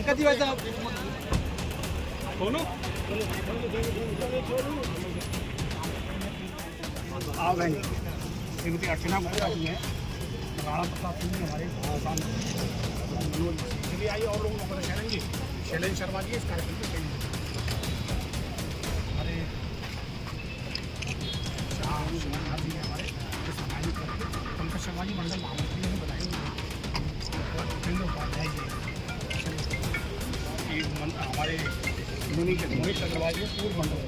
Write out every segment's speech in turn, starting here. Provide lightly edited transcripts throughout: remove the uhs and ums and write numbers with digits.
कधी व्हायचा हो ना आ गए श्रीमती अर्चना गुप्ता जी हैं, राणा प्रताप सिंह जी हमारे चलिए आइए और लोग कहेंगे शैलेंद्र शर्मा जी इस कार्यक्रम में कहेंगे हमारे जी हमारे सामाजिक पंकज शर्मा जी मंडल महामंत्री ने बताएंगे उपेंद्र उपाध्याय जी हमारे मोहित अग्रवाल जी पूर्व मंडल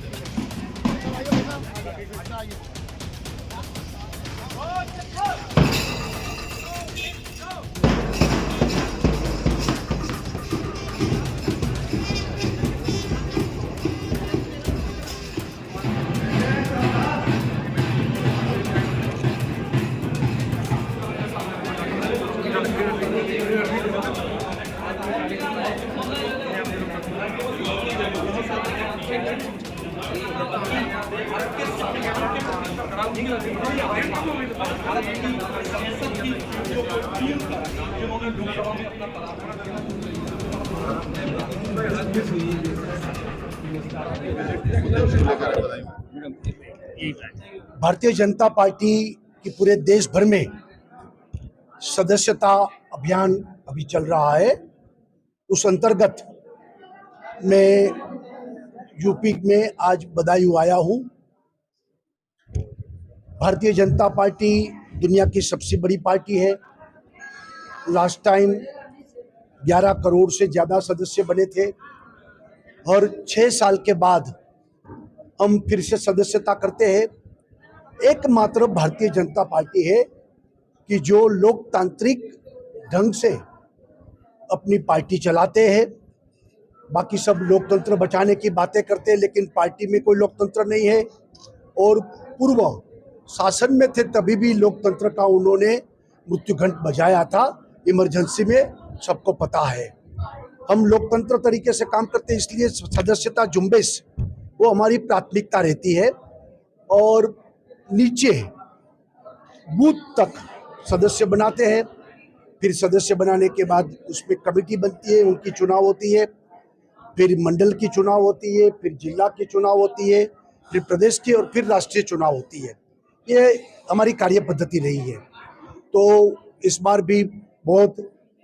भारतीय जनता पार्टी की पूरे देश भर में सदस्यता अभियान अभी चल रहा है। उस अंतर्गत मैं यूपी में आज बदायूं आया हूं। भारतीय जनता पार्टी दुनिया की सबसे बड़ी पार्टी है। लास्ट टाइम 11 करोड़ से ज़्यादा सदस्य बने थे और 6 साल के बाद हम फिर से सदस्यता करते हैं। एकमात्र भारतीय जनता पार्टी है कि जो लोकतांत्रिक ढंग से अपनी पार्टी चलाते हैं। बाकी सब लोकतंत्र बचाने की बातें करते हैं, लेकिन पार्टी में कोई लोकतंत्र नहीं है। और पूर्व शासन में थे तभी भी लोकतंत्र का उन्होंने मृत्यु घंट बजाया था इमरजेंसी में, सबको पता है। हम लोकतंत्र तरीके से काम करते हैं, इसलिए सदस्यता झुंबेश वो हमारी प्राथमिकता रहती है। और नीचे बूथ तक सदस्य बनाते हैं, फिर सदस्य बनाने के बाद उसमें कमेटी बनती है, उनकी चुनाव होती है, फिर मंडल की चुनाव होती है, फिर जिला की चुनाव होती है, फिर प्रदेश की और फिर राष्ट्रीय चुनाव होती है। ये हमारी कार्य पद्धति रही है। तो इस बार भी बहुत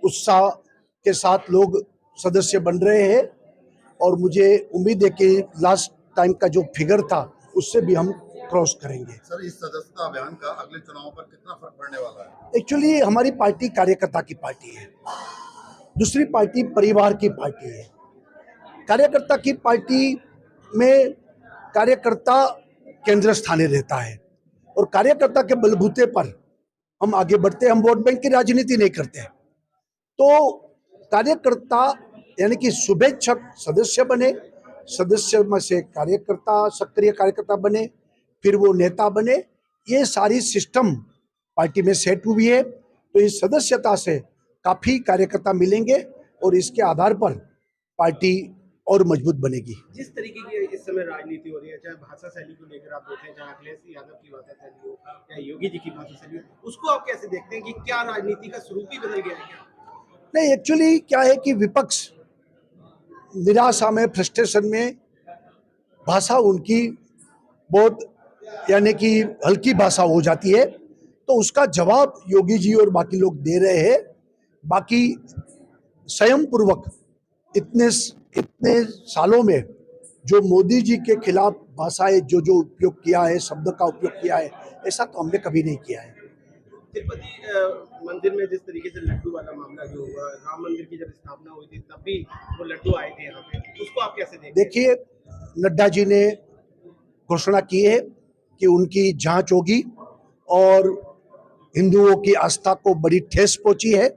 उत्साह के साथ लोग सदस्य बन रहे हैं और मुझे उम्मीद है कि लास्ट टाइम का जो फिगर था उससे भी हम क्रॉस करेंगे। सर, इस सदस्यता अभियान का अगले चुनाव पर कितना फर्क पड़ने वाला है? एक्चुअली हमारी पार्टी कार्यकर्ता की पार्टी है, दूसरी पार्टी परिवार की पार्टी है। कार्यकर्ता की पार्टी में कार्यकर्ता केंद्र स्थाने रहता है और कार्यकर्ता के बलबूते पर हम आगे बढ़ते हैं। हम वोट बैंक की राजनीति नहीं करते हैं। तो कार्यकर्ता यानी कि शुभेच्छक सदस्य बने, सदस्य में से कार्यकर्ता सक्रिय कार्यकर्ता बने, फिर वो नेता बने, ये सारी सिस्टम पार्टी में सेट हुई है। तो इस सदस्यता से काफ़ी कार्यकर्ता मिलेंगे और इसके आधार पर पार्टी और मजबूत बनेगी। जिस तरीके की इस समय राजनीति हो रही है, चाहे भाषा शैली को लेकर आप देखें, चाहे अखिलेश यादव की भाषा शैली हो या योगी जी की भाषा शैली हो, उसको आप कैसे देखते हैं कि क्या राजनीति का स्वरूप ही बदल गया है क्या? नहीं, एक्चुअली क्या है कि विपक्ष निराशा में, फ्रस्ट्रेशन में, भाषा उनकी बहुत यानी कि हल्की भाषा हो जाती है, तो उसका जवाब योगी जी और बाकी लोग दे रहे हैं। बाकी संयम पूर्वक इतने सालों में जो मोदी जी के खिलाफ भाषाएं जो उपयोग किया है, शब्द का उपयोग किया है, ऐसा तो हमने कभी नहीं किया है। तिरुपति मंदिर में जिस तरीके से लड्डू वाला मामला जो हुआ, राम मंदिर की जब स्थापना हुई थी तब भी वो लड्डू आए थे यहाँ पे, उसको आप कैसे देखते हैं? देखिए, नड्डा जी ने घोषणा की है कि उनकी जांच होगी और हिंदुओं की आस्था को बड़ी ठेस पहुंची है।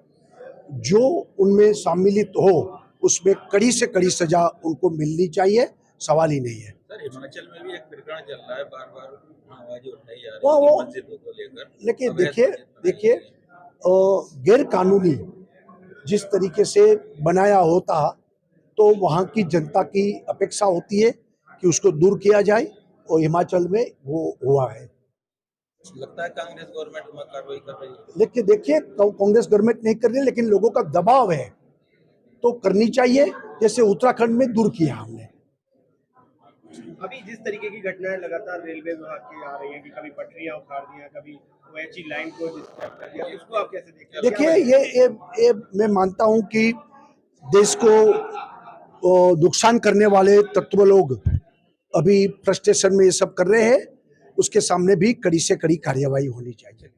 जो उनमें सम्मिलित हो उसमें कड़ी से कड़ी सजा उनको मिलनी चाहिए, सवाल ही नहीं है। सर, हिमाचल में भी एक प्रकरण चल रहा है, बार-बार आवाजें उठाई जा रही वो है मस्जिदों को लेकर। लेकिन देखिए गैर कानूनी जिस तरीके से बनाया होता तो वहाँ की जनता की अपेक्षा होती है कि उसको दूर किया जाए और हिमाचल में वो हुआ है। लगता है कांग्रेस गवर्नमेंट में कार्रवाई कर रही है। लेकिन देखिए कांग्रेस गवर्नमेंट नहीं कर रही, लेकिन लोगों का दबाव है तो करनी चाहिए, जैसे उत्तराखंड में दूर किया हमने। अभी जिस तरीके की घटनाएं लगातार रेलवे विभाग की आ रही हैं कि कभी पटरियां उखाड़ दिया, कभी OHE लाइन को डिस्टर्ब कर दिया, उसको आप कैसे देखते हैं? देखिए, ये मैं मानता हूं कि देश को नुकसान करने वाले तत्व लोग अभी फ्रस्ट्रेशन में ये सब कर रहे हैं, उसके सामने भी कड़ी से कड़ी कार्यवाही होनी चाहिए।